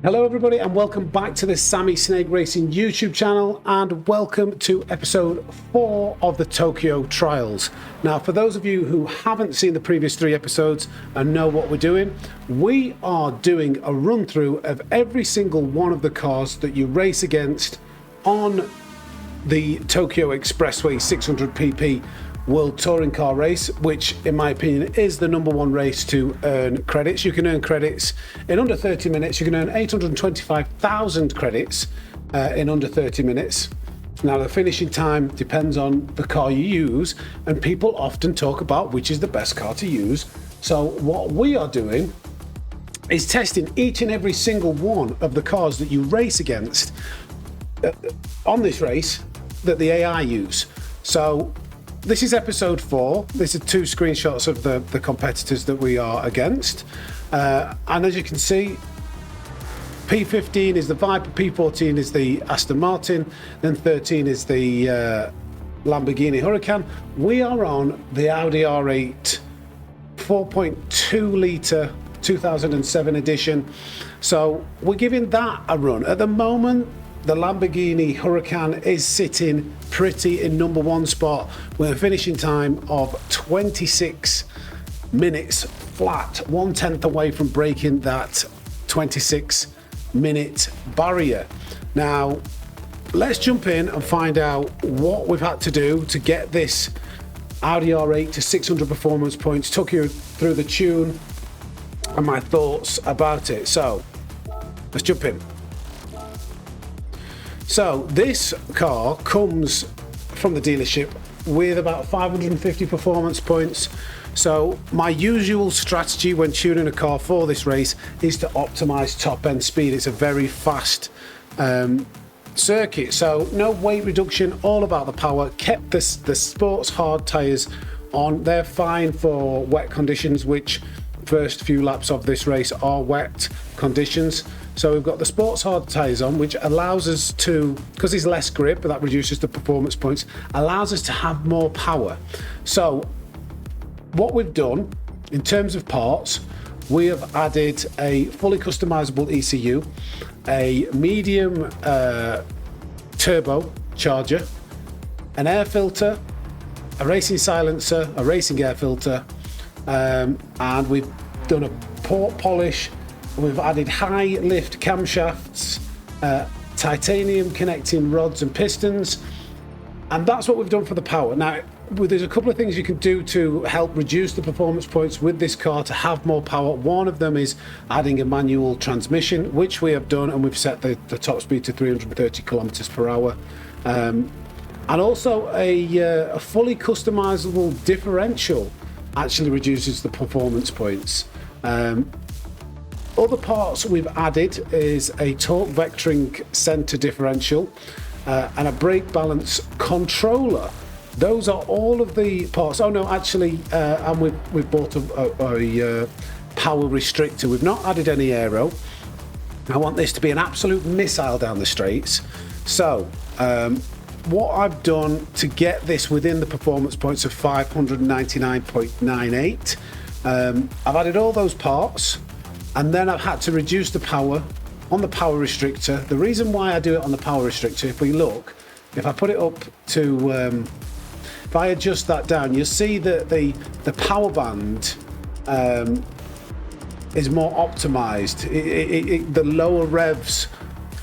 Hello everybody and welcome back to the Sammy Snake Racing YouTube channel, and welcome to episode 4 of the Tokyo Trials. Now, for those of you who haven't seen the previous 3 episodes and know what we're doing, we are doing a run through of every single one of the cars that you race against on the Tokyo Expressway 600pp World Touring Car Race, which in my opinion is the #1 race to earn credits. You can earn credits in under 30 minutes. You can earn 825,000 credits in under 30 minutes. Now, the finishing time depends on the car you use, and people often talk about which is the best car to use. So what we are doing is testing each and every single one of the cars that you race against on this race that the AI use. So this is episode 4. This is 2 screenshots of the competitors that we are against. And as you can see, P15 is the Viper, P14 is the Aston Martin, then 13 is the Lamborghini Huracan. We are on the Audi R8 4.2 litre 2007 edition. So we're giving that a run. At the moment, the Lamborghini Huracan is sitting pretty in #1 spot with a finishing time of 26 minutes flat, 1/10 away from breaking that 26-minute barrier. Now, let's jump in and find out what we've had to do to get this Audi R8 to 600 performance points, took you through the tune and my thoughts about it. So, let's jump in. So this car comes from the dealership with about 550 performance points. So my usual strategy when tuning a car for this race is to optimize top end speed. It's a very fast circuit, so no weight reduction, all about the power. Kept the sports hard tires on. They're fine for wet conditions, which first few laps of this race are wet conditions. So we've got the sports hard tyres on, which allows us to, because there's less grip, but that reduces the performance points, allows us to have more power. So what we've done in terms of parts, we have added a fully customizable ECU, a medium turbo charger, an air filter, a racing silencer, a racing air filter, and we've done a port polish. We've added high lift camshafts, titanium connecting rods and pistons, and that's what we've done for the power. Now, there's a couple of things you can do to help reduce the performance points with this car to have more power. One of them is adding a manual transmission, which we have done, and we've set the top speed to 330 kilometers per hour. And also a fully customizable differential actually reduces the performance points. Other parts we've added is a torque vectoring center differential and a brake balance controller. Those are all of the parts. Oh no, actually, and we've bought a power restrictor. We've not added any aero. I want this to be an absolute missile down the straights. So what I've done to get this within the performance points of 599.98, I've added all those parts. And then I've had to reduce the power on the power restrictor. The reason why I do it on the power restrictor, if we look, if I put it up to, if I adjust that down, you'll see that the power band is more optimized. The lower revs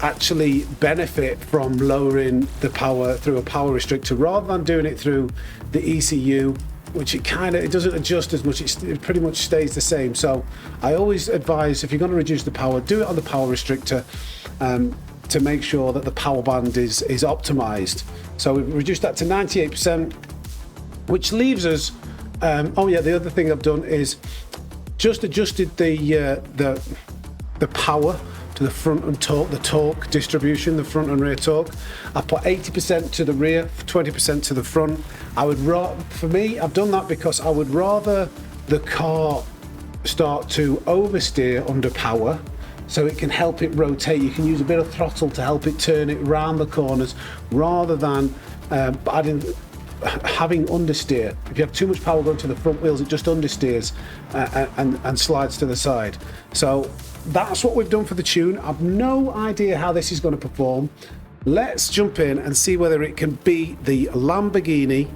actually benefit from lowering the power through a power restrictor rather than doing it through the ECU, which it doesn't adjust as much. It pretty much stays the same. So I always advise, if you're going to reduce the power, do it on the power restrictor to make sure that the power band is optimized. So we've reduced that to 98%, which leaves us, oh yeah, the other thing I've done is just adjusted the power to the front and torque, the torque distribution, the front and rear torque. I put 80% to the rear, 20% to the front. For me, I've done that because I would rather the car start to oversteer under power, so it can help it rotate. You can use a bit of throttle to help it turn it around the corners, rather than having understeer. If you have too much power going to the front wheels, it just understeers and slides to the side. So that's what we've done for the tune. I've no idea how this is going to perform. Let's jump in and see whether it can beat the Lamborghini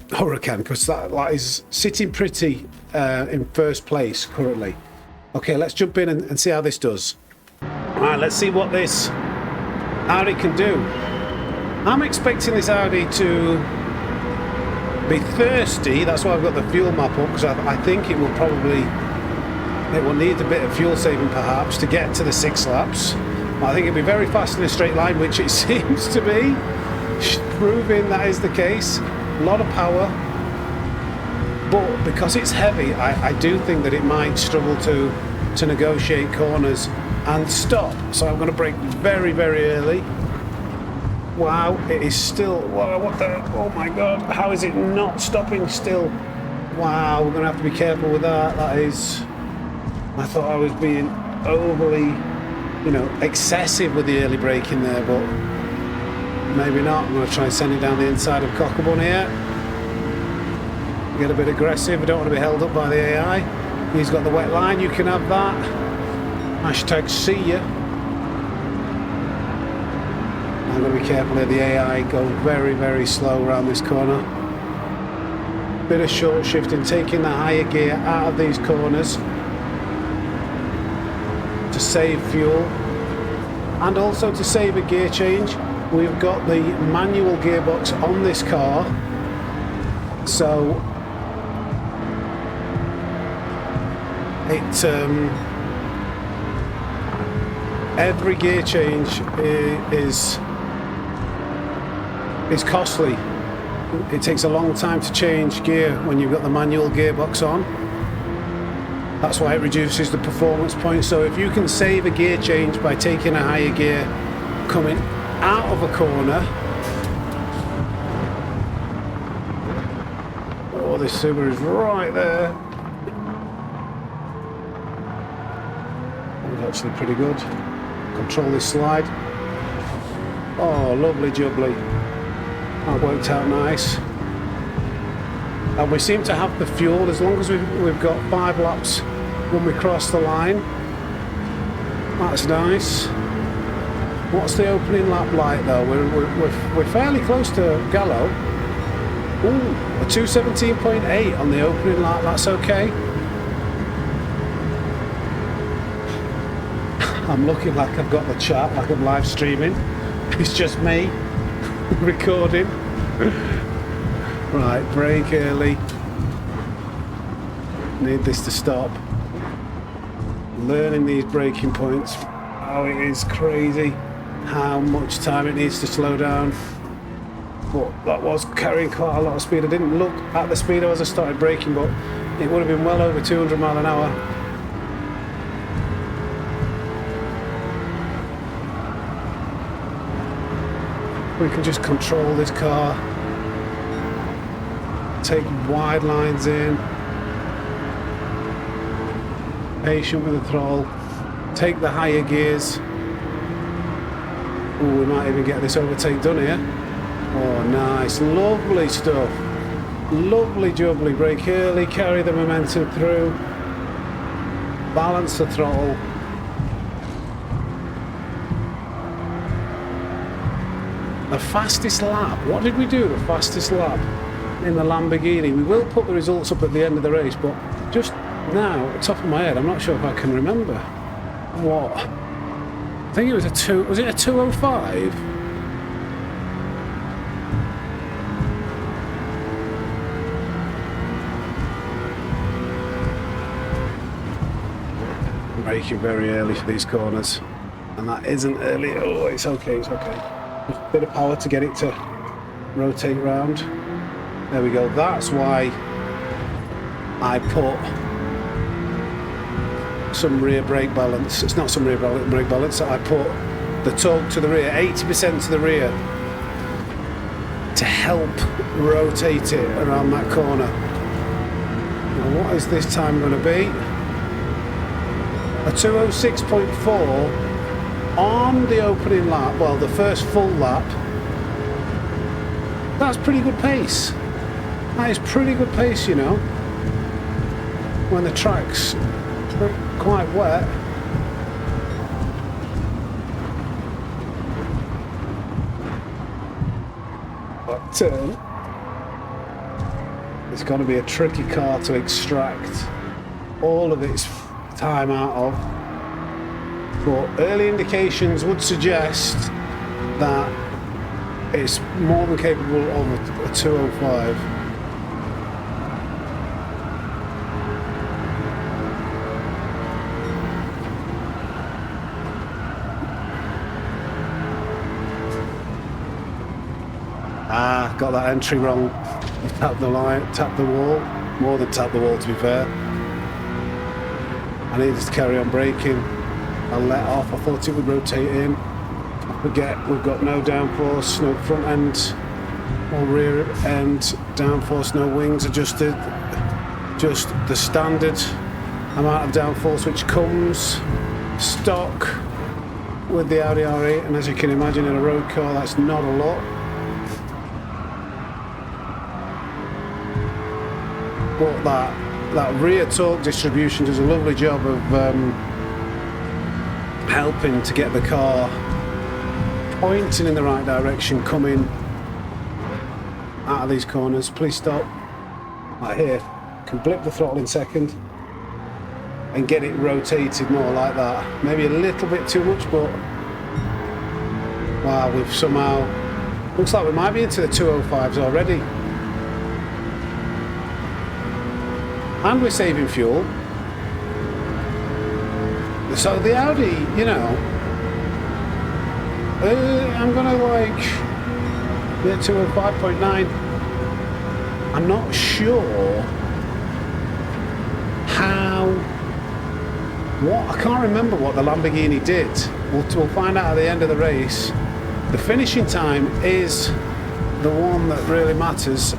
Huracan, because that is sitting pretty in first place currently. Okay, let's jump in and see how this does. All right, let's see what this Audi can do. I'm expecting this Audi to be thirsty. That's why I've got the fuel map up, because I think it will need a bit of fuel saving perhaps to get to the 6 laps. I think it'll be very fast in a straight line, which it seems to be, proving that is the case. A lot of power, but because it's heavy, I do think that it might struggle to negotiate corners and stop. So I'm going to brake very, very early. Wow, it is still, wow, what the, oh my god, how is it not stopping still? Wow, we're going to have to be careful with that. That is, I thought I was being overly, excessive with the early braking there, but maybe not. I'm going to try and send it down the inside of Cockabun here. Get a bit aggressive, I don't want to be held up by the AI. He's got the wet line, you can have that. Hashtag see ya. I'm going to be careful here, the AI go very, very slow around this corner. Bit of short shifting, taking the higher gear out of these corners to save fuel and also to save a gear change. We've got the manual gearbox on this car, so it every gear change is costly. It takes a long time to change gear when you've got the manual gearbox on. That's why it reduces the performance points. So if you can save a gear change by taking a higher gear coming out of a corner. Oh, this Subaru is right there. That was actually pretty good. Control this slide. Oh, lovely jubbly. That worked out nice. And we seem to have the fuel as long as we've got 5 laps when we cross the line. That's nice. What's the opening lap like though? We're fairly close to Gallo. Ooh, a 2:17.8 on the opening lap. That's okay. I'm looking like I've got the chat, like I'm live streaming. It's just me recording. Right, brake early. Need this to stop. Learning these braking points. Oh, it is crazy how much time it needs to slow down. But that was carrying quite a lot of speed. I didn't look at the speed as I started braking, but it would have been well over 200 miles an hour. We can just control this car. Take wide lines in. Patient with the throttle. Take the higher gears. Oh, we might even get this overtake done here. Oh, nice. Lovely stuff. Lovely jubbly. Brake early, carry the momentum through. Balance the throttle. The fastest lap. What did we do the fastest lap in the Lamborghini? We will put the results up at the end of the race, but just now, at the top of my head, I'm not sure if I can remember. What? I think it was a 2:05? Braking very early for these corners, and that isn't early. Oh, it's okay, it's okay. Just a bit of power to get it to rotate round. There we go. That's why I put some rear brake balance. It's not some rear brake balance. I put the torque to the rear, 80% to the rear, to help rotate it around that corner. Now, what is this time going to be? A 2:06.4 on the opening lap. Well, the first full lap. That's pretty good pace. That is pretty good pace, you know. When the track's quite wet. But it's going to be a tricky car to extract all of its time out of. But early indications would suggest that it's more than capable of a 205. Got that entry wrong. Tapped the line, tapped the wall. More than tapped the wall, to be fair. I needed to carry on braking. I let off. I thought it would rotate in. Forget we've got no downforce, no front end or rear end downforce, no wings adjusted. Just the standard amount of downforce which comes stock with the Audi R8, and as you can imagine in a road car that's not a lot. But that rear torque distribution does a lovely job of helping to get the car pointing in the right direction, coming out of these corners. Please stop. Right here, can blip the throttle in second and get it rotated more like that. Maybe a little bit too much, but wow, we've somehow, looks like we might be into the 205s already. And we're saving fuel. So the Audi, you know, I'm gonna like, yeah, 205.9. I'm not sure how, I can't remember what the Lamborghini did. We'll find out at the end of the race. The finishing time is the one that really matters.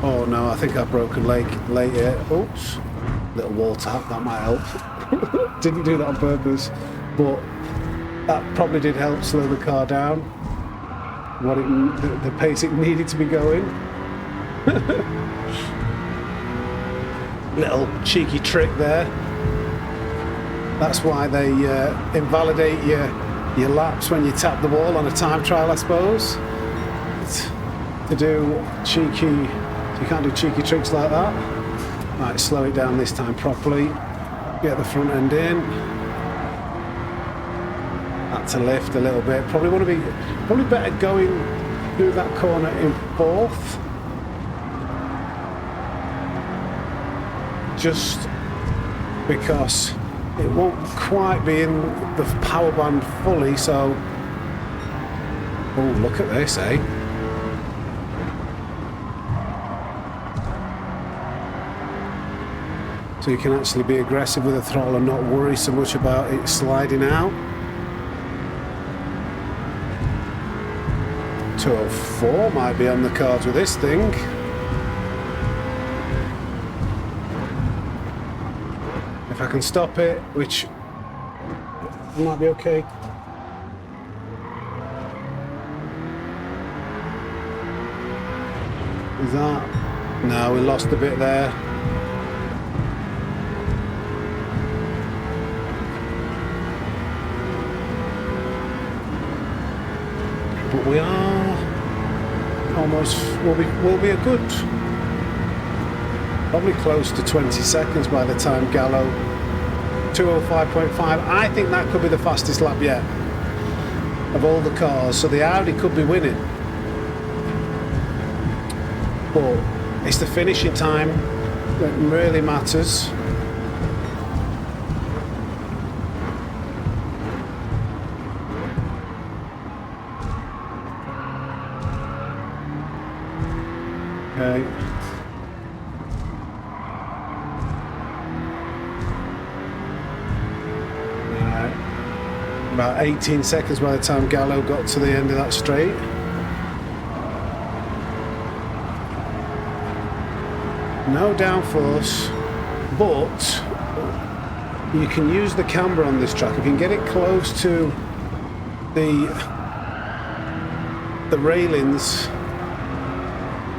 Oh no, I think I've broken late here. Oops, little wall tap, that might help. Didn't do that on purpose, but that probably did help slow the car down. The pace it needed to be going. Little cheeky trick there. That's why they invalidate your laps when you tap the wall on a time trial, I suppose. To do cheeky, you can't do cheeky tricks like that. Right, slow it down this time properly. Get the front end in. That's a lift a little bit. Probably better going through that corner in fourth. Just because it won't quite be in the power band fully, so. Oh, look at this, eh? So you can actually be aggressive with the throttle and not worry so much about it sliding out. 204 might be on the cards with this thing. If I can stop it, which might be okay. Is that? No, we lost a bit there. But we are almost, we'll be a good, probably close to 20 seconds by the time Gallo, 205.5. I think that could be the fastest lap yet of all the cars, so the Audi could be winning. But it's the finishing time that really matters. Okay. About 18 seconds by the time Gallo got to the end of that straight. No downforce, but you can use the camber on this track. If you can get it close to the railings,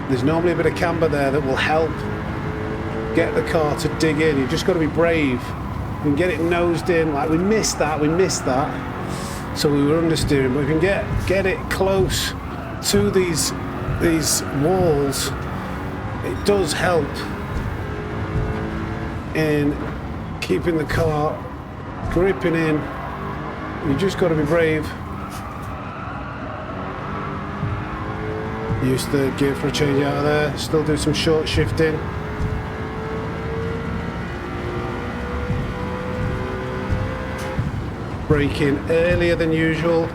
there's normally a bit of camber there that will help get the car to dig in. You've just got to be brave We can get it nosed in. Like we missed that. So we were understeering, but we can get it close to these walls. It does help in keeping the car gripping in. You just got to be brave. Use the gear for a change out of there. Still do some short shifting. Braking earlier than usual.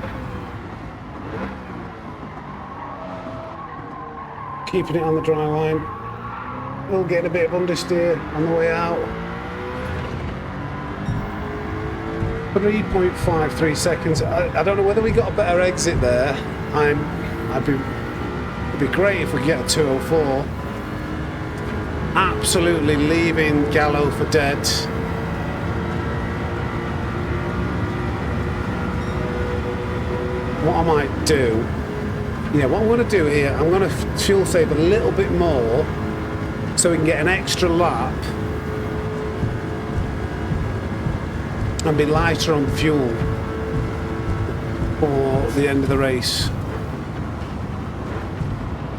Keeping it on the dry line. We'll get a bit of understeer on the way out. 3.53 seconds. I don't know whether we got a better exit there. It'd be great if we get a 204. Absolutely leaving Gallo for dead. What I might do, what I'm going to do here, I'm going to fuel save a little bit more so we can get an extra lap and be lighter on fuel for the end of the race.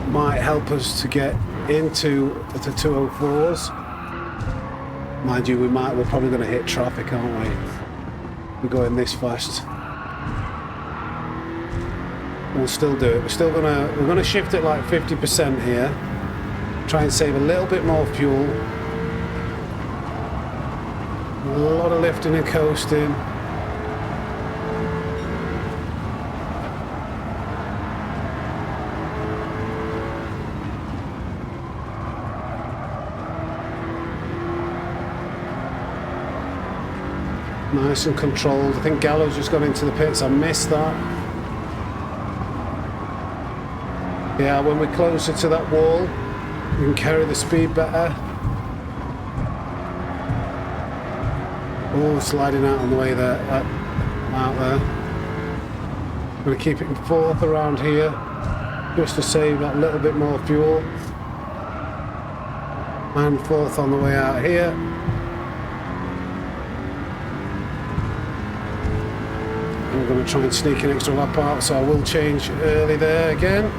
Might help us to get into the 204s. Mind you, we're probably going to hit traffic, aren't we? We're going this fast. We'll still do it. We're gonna shift it like 50% here. Try and save a little bit more fuel. A lot of lifting and coasting. Nice and controlled. I think Gallo's just gone into the pits. I missed that. Yeah, when we're closer to that wall, we can carry the speed better. Oh, sliding out on the way there, out there. I'm going to keep it in fourth around here, just to save that little bit more fuel. And fourth on the way out here. And we're going to try and sneak an extra lap out, so I will change early there again.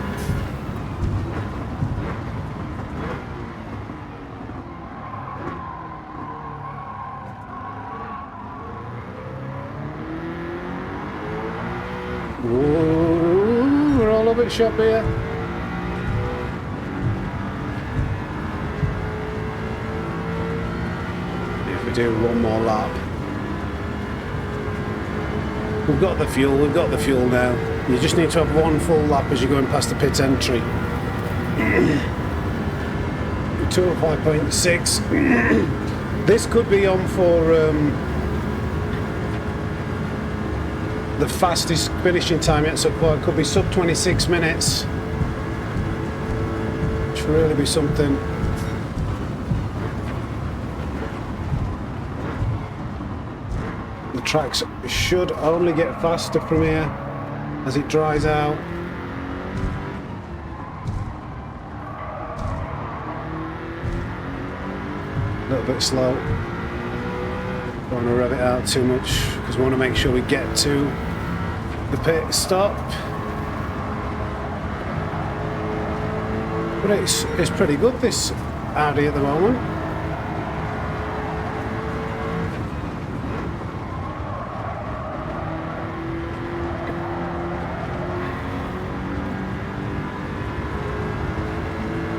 Ooh, we're all over the shop here. If we do one more lap. We've got the fuel now. You just need to have one full lap as you're going past the pit entry. 205.6. This could be on for the fastest finishing time yet so far. It could be sub 26 minutes. Should really be something. The tracks should only get faster from here as it dries out. A little bit slow. Don't want to rev it out too much because we want to make sure we get to the pit stop. But it's pretty good, this Audi at the moment.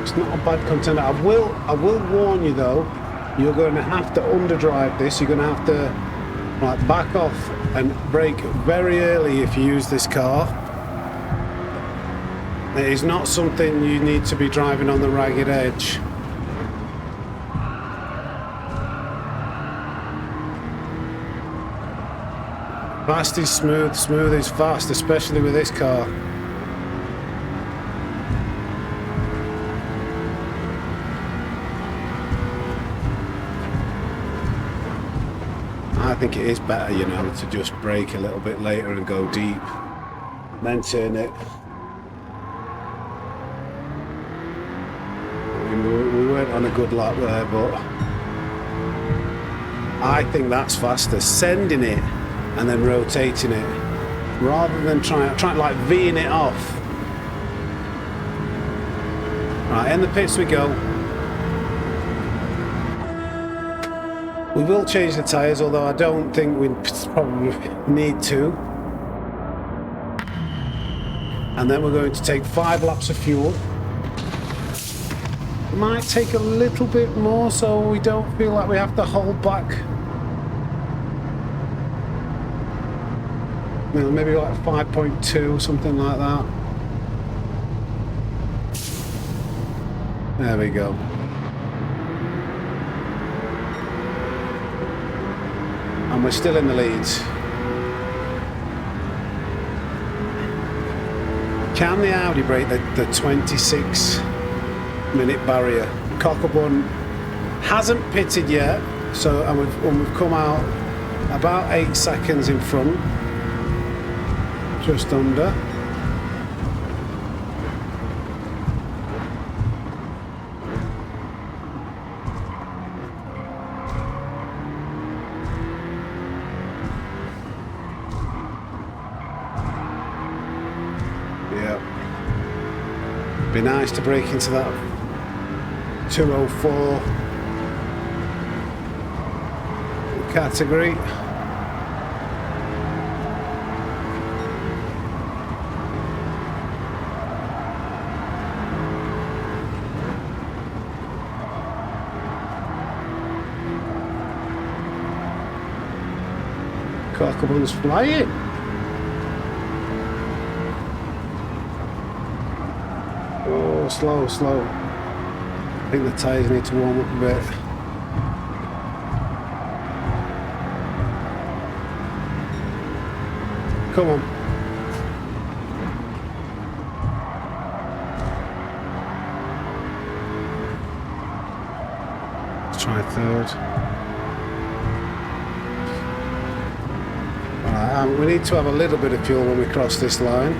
It's not a bad contender. I will warn you though. You're going to have to underdrive this. You're going to have to back off and brake very early if you use this car. It is not something you need to be driving on the ragged edge. Fast is smooth, smooth is fast, especially with this car. I think it is better, to just brake a little bit later and go deep, then turn it. We weren't on a good lap there, but I think that's faster, sending it and then rotating it, rather than trying like V'ing it off. Right, in the pits we go. We will change the tyres, although I don't think we probably need to. And then we're going to take 5 laps of fuel. Might take a little bit more so we don't feel like we have to hold back. You know, maybe like 5.2, something like that. There we go. And we're still in the lead. Can the Audi break the 26-minute barrier? Cockabun hasn't pitted yet, so and we've come out about 8 seconds in front, just under. Be nice to break into that 204 category. Cockabun's flying. Slow, slow. I think the tyres need to warm up a bit. Come on. Let's try third. Right, we need to have a little bit of fuel when we cross this line.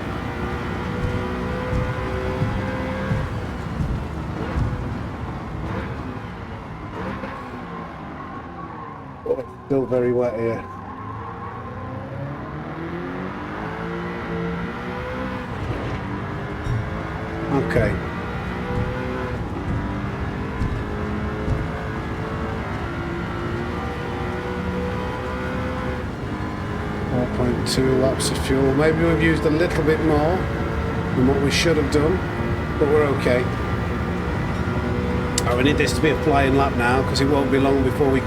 Still very wet here. Okay. .2 laps of fuel. Maybe we've used a little bit more than what we should have done, but we're okay. Right, we need this to be a flying lap now, because it won't be long before we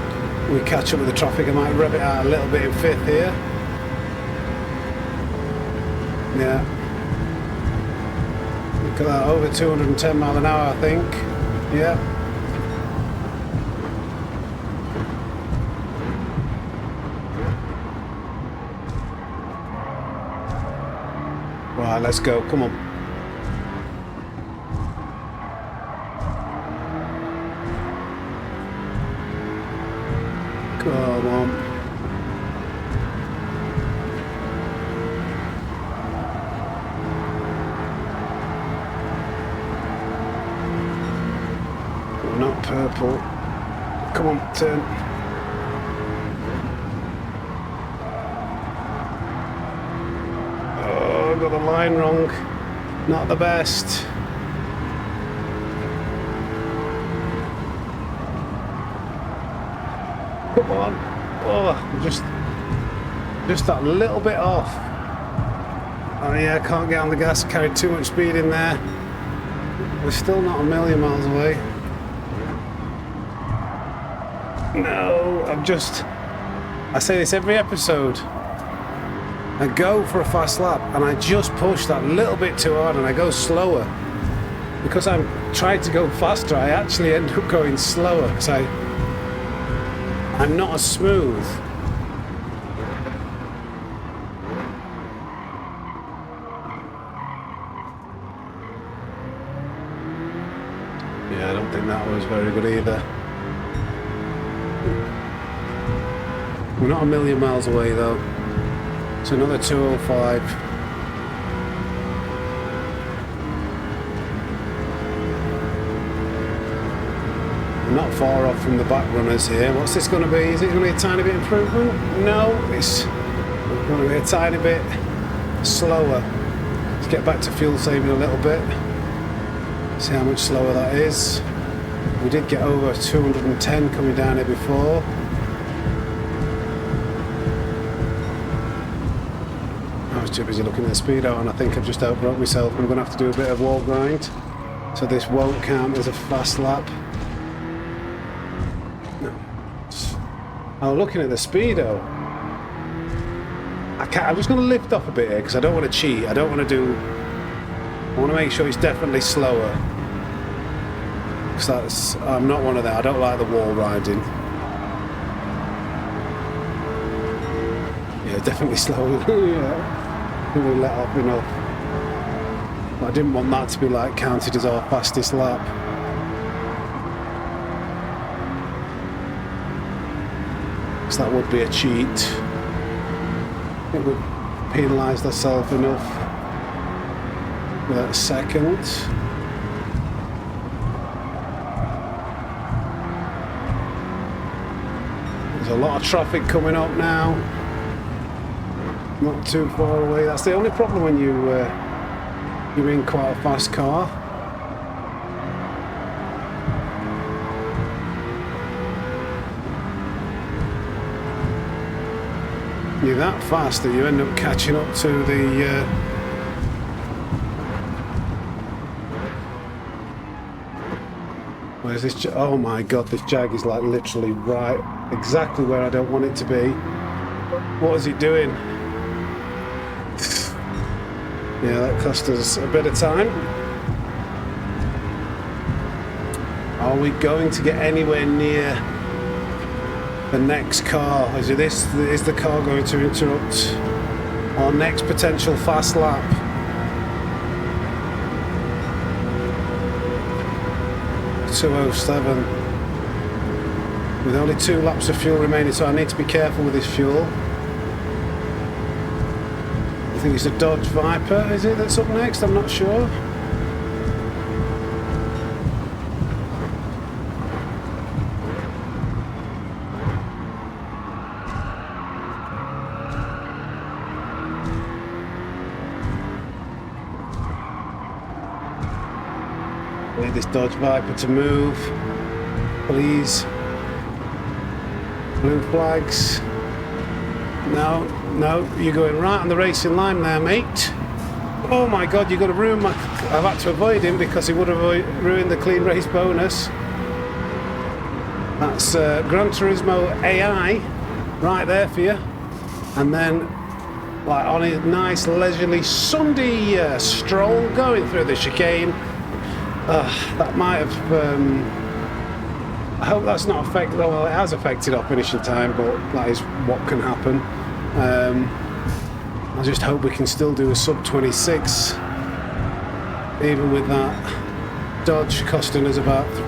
catch up with the traffic. I might rev it out a little bit in 5th here. Yeah. Look at that, over 210 mile an hour, I think. Yeah. Right, let's go, come on. Come on. We're not purple. Come on, turn. Oh, I got the line wrong. Not the best. Come on. Oh, just that little bit off. Oh yeah, I can't get on the gas, carried too much speed in there. We're still not a million miles away. No, I say this every episode. I go for a fast lap and I just push that little bit too hard and I go slower. Because I'm trying to go faster, I actually end up going slower because I'm not as smooth. Yeah, I don't think that was very good either. We're not a million miles away though. It's another 205. Not far off from the back runners here. What's this going to be? Is it going to be a tiny bit improvement? No, it's going to be a tiny bit slower. Let's get back to fuel saving a little bit. See how much slower that is. We did get over 210 coming down here before. I was too busy looking at the speedo, and I think I've just outbroke myself. I'm going to have to do a bit of wall grind, so this won't count as a fast lap. No. Oh, looking at the speedo, I'm just going to lift off a bit here because I don't want to cheat. I want to make sure it's definitely slower. Because I'm not one of them. I don't like the wall riding. Yeah, definitely slower. Yeah, we let off enough. But I didn't want that to be like counted as our fastest lap. Because that would be a cheat. It would penalise ourselves enough with that second. There's a lot of traffic coming up now. Not too far away. That's the only problem when you're in quite a fast car. You're that fast that you end up catching up to the where's this? Oh my god, this Jag is like literally right exactly where I don't want it to be. What is it doing? Yeah, that cost us a bit of time. Are we going to get anywhere near the next car? Is the car going to interrupt our next potential fast lap? .207 with only 2 laps of fuel remaining, so I need to be careful with this fuel. I think it's a Dodge Viper, is it, that's up next? I'm not sure. Need this Dodge Viper to move, please. Blue flags. No, you're going right on the racing line there, mate. Oh my god, you're going to ruin my... I've had to avoid him because he would have ruined the clean race bonus. That's Gran Turismo AI right there for you. And then, like on a nice leisurely Sunday stroll going through the chicane. That might have... I hope that's not affected, well it has affected our finishing time, but that is what can happen. I just hope we can still do a sub 26, even with that Dodge costing us about the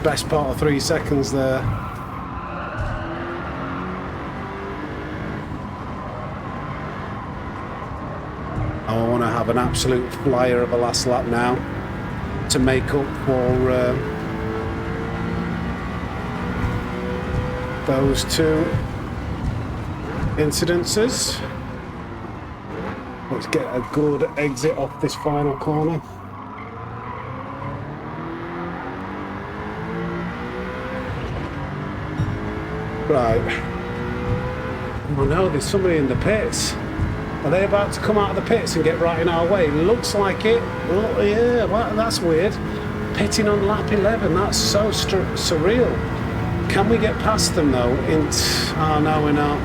best part of 3 seconds there. I want to have an absolute flyer of a last lap now to make up for those 2 incidences. Let's get a good exit off this final corner. Right. Oh no, there's somebody in the pits. Are they about to come out of the pits and get right in our way? Looks like it. Oh, yeah, well, that's weird. Pitting on lap 11, that's so surreal. Can we get past them though? Oh no, we're not.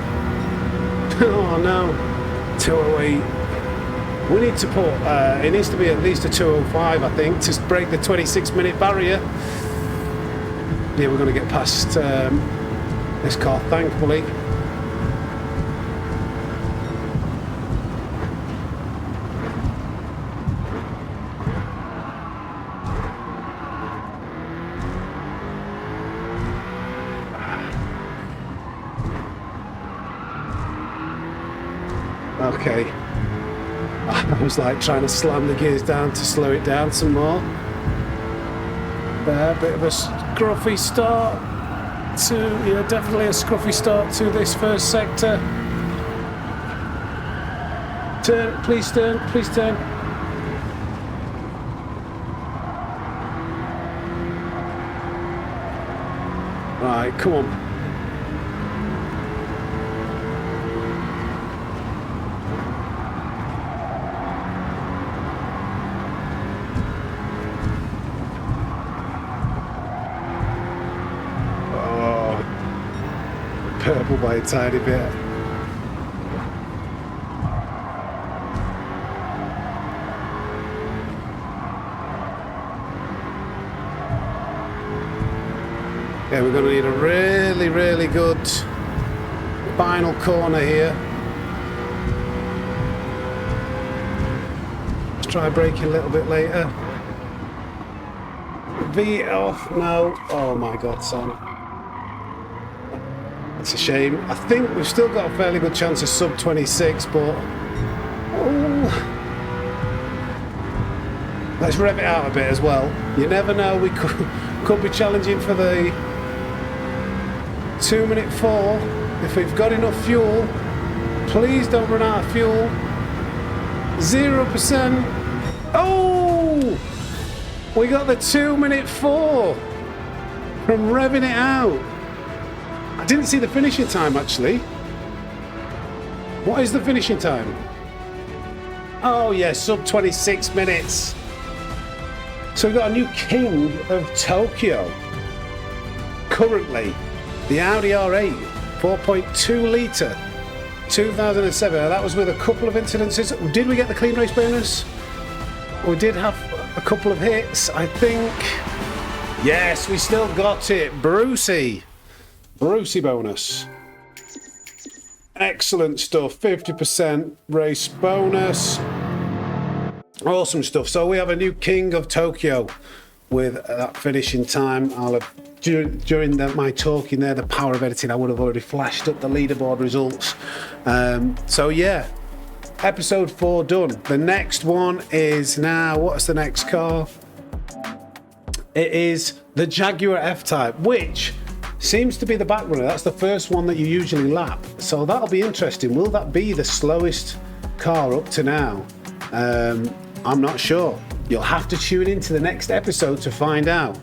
Oh no. 208. We need to put, it needs to be at least a 205, I think, to break the 26-minute barrier. Yeah, we're going to get past this car, thankfully. Okay. I was like trying to slam the gears down to slow it down some more. There, bit of a scruffy start to, yeah, definitely a scruffy start to this first sector. Turn, please turn, please turn. Right, come on. Purple by a tiny bit. Yeah, we're going to need a really, really good final corner here. Let's try braking a little bit later. V off, no. Oh my God, son. It's a shame. I think we've still got a fairly good chance of sub 26, but let's rev it out a bit as well. You never know, we could be challenging for the 2-minute 4 if we've got enough fuel. Please don't run out of fuel. 0%. Oh, we got the 2-minute 4 from revving it out. I didn't see the finishing time, actually. What is the finishing time? Oh, yeah, sub 26 minutes. So we've got a new king of Tokyo. Currently, the Audi R8, 4.2 litre, 2007. Now, that was with a couple of incidences. Did we get the clean race bonus? We did have a couple of hits, I think. Yes, we still got it. Brucey bonus. Excellent stuff. 50% race bonus. Awesome stuff. So we have a new king of Tokyo with that finishing time. I'll have, during my talking there, the power of editing, I would have already flashed up the leaderboard results. So yeah, episode 4 done. The next one is now, what's the next car? It is the Jaguar F-Type, which seems to be the back runner. That's the first one that you usually lap. So that'll be interesting. Will that be the slowest car up to now? I'm not sure. You'll have to tune into the next episode to find out.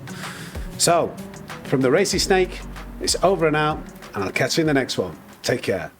So, from the Racy Snake, it's over and out, and I'll catch you in the next one. Take care.